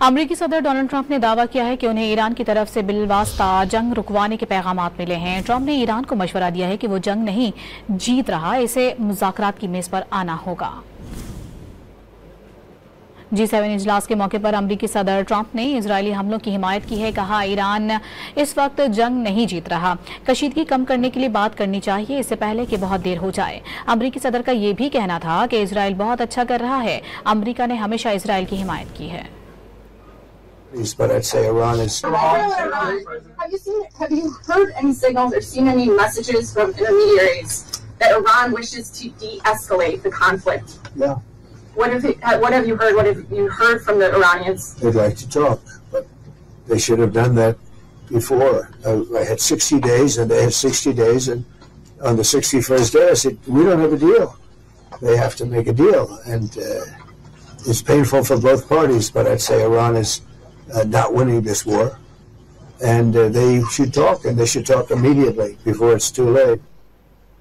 अमरीकी सदर Donald Trump ने दावा किया है कि उन्हें ईरान की तरफ से बिलवास्ता जंग रुकवाने के पैगामात मिले हैं। ट्रंप ने ईरान को मशवरा दिया है कि वो जंग नहीं जीत रहा, इसे मुज़ाकरात की मेज पर आना होगा। G7 इजलास के मौके पर अमरीकी सदर ट्रंप ने इजरायली हमलों की हिमायत की है। कहा, ईरान इस वक्त जंग नहीं जीत रहा, कशीदगी कम करने के लिए बात करनी चाहिए, इससे पहले कि बहुत देर हो जाए। अमरीकी सदर का यह भी कहना था कि इजराइल बहुत अच्छा कर रहा है। अमरीका ने हमेशा इजराइल की हिमायत की है। But I'd say Iran is. Have you heard any signals or seen any messages from intermediaries that Iran wishes to de-escalate the conflict? Yeah. What have you heard? What have you heard from the Iranians? They'd like to talk, but they should have done that before. I had 60 days, and they had 60 days, and on the 61st day, I said, "We don't have a deal. They have to make a deal," and it's painful for both parties. But I'd say Iran is not winning this war, and they should talk, and they should talk immediately before it's too late.